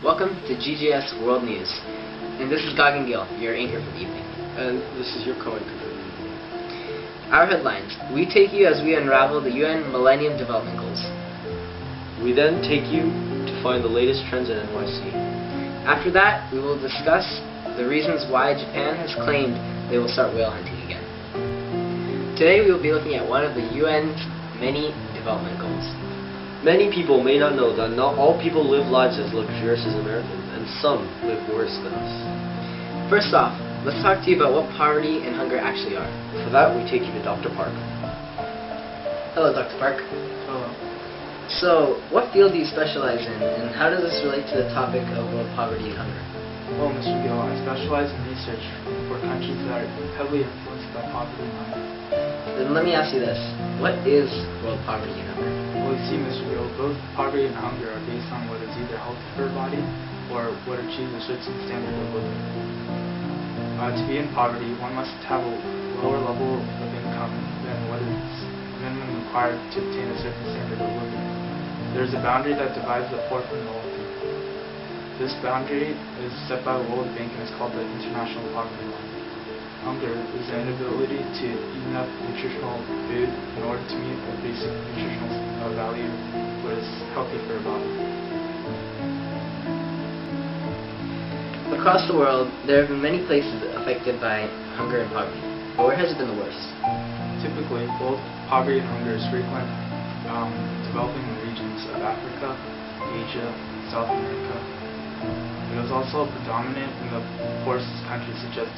Welcome to GGS World News, and this is Gagan your anchor for the evening. And this is your co-anchor for the evening. Our headlines. We take you as we unravel the UN Millennium Development Goals. We then take you to find the latest trends in NYC. After that, we will discuss the reasons why Japan has claimed they will start whale hunting again. Today we will be looking at one of the UN's many development goals. Many people may not know that not all people live lives as luxurious as Americans, and some live worse than us. First off, let's talk to you about what poverty and hunger actually are. For that, we take you to Dr. Park. Hello, Dr. Park. Hello. So, what field do you specialize in, and how does this relate to the topic of world poverty and hunger? Well, Mr. Gill, I specialize in research for countries that are heavily influenced by poverty and hunger. Then let me ask you this. What is world poverty and hunger? Well, you see, Mr. Gill, both poverty and hunger are based on what is either healthy for a body or what achieves a certain standard of living. To be in poverty, one must have a lower level of income than what is minimum required to obtain a certain standard of living. There is a boundary that divides the poor from the wealthy. This boundary is set by the World Bank and is called the International Poverty Line. Hunger is the inability to eat enough nutritional food in order to meet a basic nutritional value what is healthy for a body. Across the world, there have been many places affected by hunger and poverty. But where has it been the worst? Typically, both poverty and hunger is frequent developing regions of Africa, Asia, South America. It is also predominant in the poorest countries such as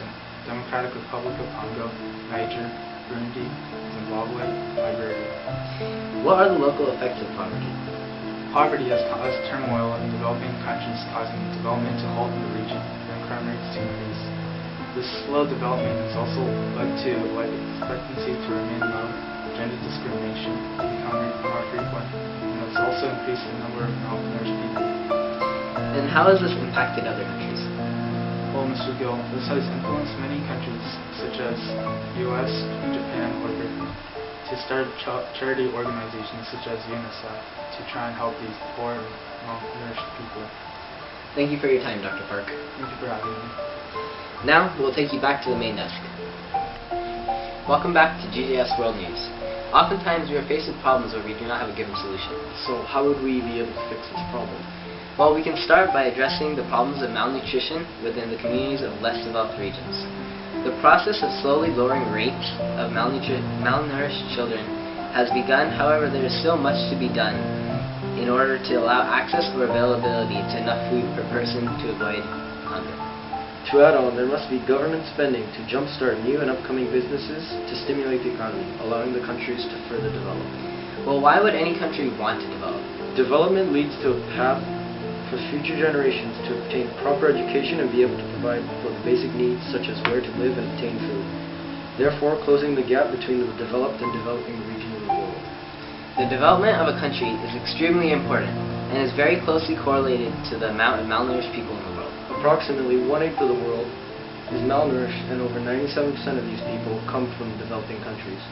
Democratic Republic of Congo, Niger, Burundi, Zimbabwe, Liberia. What are the local effects of poverty? Poverty has caused turmoil in developing countries, causing development to halt in the region and crime rates to increase. This slow development has also led to life expectancy to remain low, gender discrimination becoming more frequent, and has also increased the number of malnourished people. And how has this impacted other countries? Well, Mr. Gill, this has influenced many countries such as US, Japan, or Britain to start charity organizations such as UNICEF to try and help these poor and malnourished people. Thank you for your time, Dr. Park. Thank you for having me. Now, we'll take you back to the main desk. Welcome back to GGS World News. Oftentimes, we are faced with problems where we do not have a given solution. So how would we be able to fix this problem? Well, we can start by addressing the problems of malnutrition within the communities of less developed regions. The process of slowly lowering rates of malnourished children has begun. However, there is still much to be done in order to allow access or availability to enough food per person to avoid hunger. To add on, there must be government spending to jumpstart new and upcoming businesses to stimulate the economy, allowing the countries to further develop. Well, why would any country want to develop? Development leads to a path for future generations to obtain proper education and be able to provide for the basic needs such as where to live and obtain food, therefore closing the gap between the developed and developing region of the world. The development of a country is extremely important and is very closely correlated to the amount of malnourished people in the world. Approximately 1/8 of the world is malnourished, and over 97% of these people come from developing countries.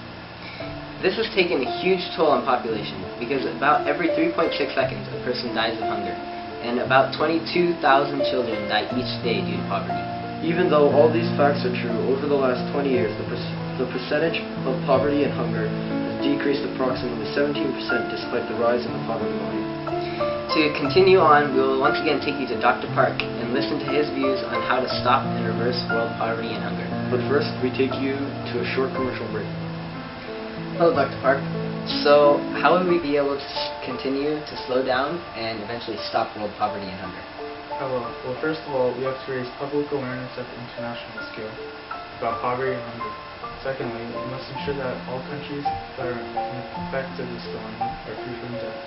This has taken a huge toll on population because about every 3.6 seconds a person dies of hunger, and about 22,000 children die each day due to poverty. Even though all these facts are true, over the last 20 years, the percentage of poverty and hunger has decreased approximately 17% despite the rise in the poverty line. To continue on, we will once again take you to Dr. Park and listen to his views on how to stop and reverse world poverty and hunger. But first, we take you to a short commercial break. Hello, Dr. Park. So, how would we be able to continue to slow down and eventually stop world poverty and hunger? Well, first of all, we have to raise public awareness at the international scale about poverty and hunger. Secondly, we must ensure that all countries that are in effect of this dilemma are free from debt.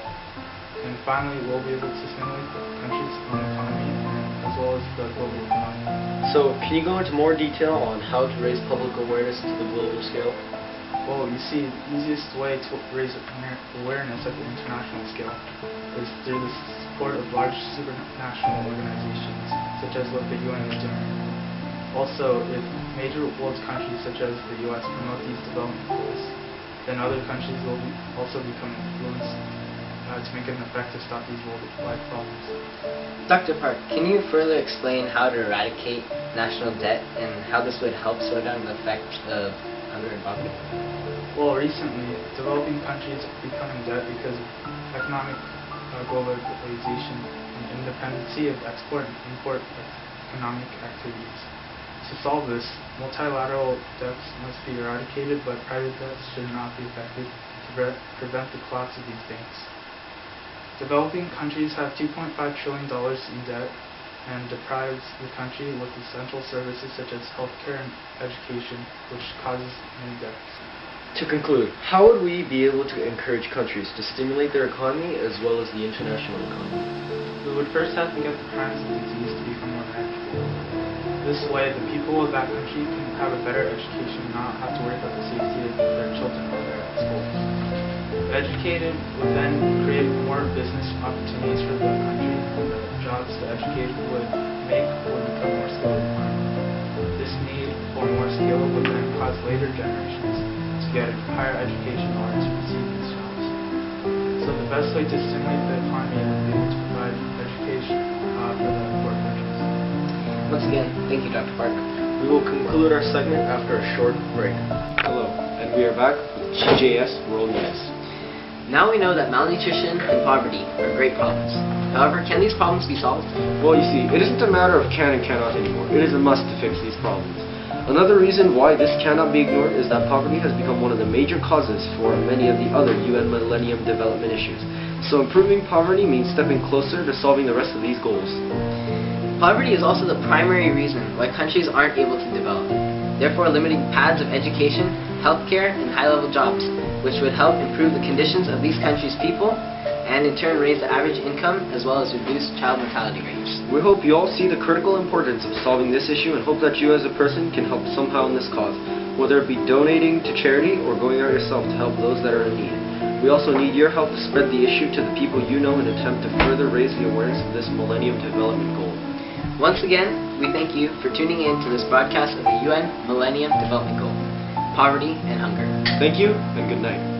And finally, we'll be able to stimulate the country's own economy as well as the global economy. So, can you go into more detail on how to raise public awareness to the global scale? Well, you see, the easiest way to raise awareness at the international scale is through the support of large supranational organizations, such as what the UN is doing. Also, if major world countries such as the US promote these development goals, then other countries will also become influenced to make an effect to stop these worldwide problems. Dr. Park, can you further explain how to eradicate national debt and how this would help slow down the effects of hunger and poverty? Well, recently, developing countries are becoming debt because of economic globalization and independency of export and import economic activities. To solve this, multilateral debts must be eradicated, but private debts should not be affected to prevent the collapse of these banks. Developing countries have $2.5 trillion in debt and deprives the country with essential services such as healthcare and education, which causes many deaths. To conclude, how would we be able to encourage countries to stimulate their economy as well as the international economy? We would first have to get the crimes of disease to become more manageable. This way, the people of that country can have a better education and not have to worry about the safety of their children while they're at school. Educated would then create more business opportunities for the country, and the jobs the educated would make would become more skilled. This need for more skill would then cause later generations to get a higher education in order to receive these jobs. So the best way to stimulate the economy would be to provide education for the poor countries. Once again, thank you, Dr. Park. We will conclude our segment after a short break. Hello, and we are back with GJS World News. Now we know that malnutrition and poverty are great problems. However, can these problems be solved? Well, you see, it isn't a matter of can and cannot anymore. It is a must to fix these problems. Another reason why this cannot be ignored is that poverty has become one of the major causes for many of the other UN Millennium Development issues. So improving poverty means stepping closer to solving the rest of these goals. Poverty is also the primary reason why countries aren't able to develop. Therefore, limiting paths of education, healthcare, and high-level jobs, which would help improve the conditions of these countries' people, and in turn raise the average income as well as reduce child mortality rates. We hope you all see the critical importance of solving this issue and hope that you as a person can help somehow in this cause, whether it be donating to charity or going out yourself to help those that are in need. We also need your help to spread the issue to the people you know in an attempt to further raise the awareness of this Millennium Development Goal. Once again, we thank you for tuning in to this broadcast of the UN Millennium Development Goal, Poverty and Hunger. Thank you and good night.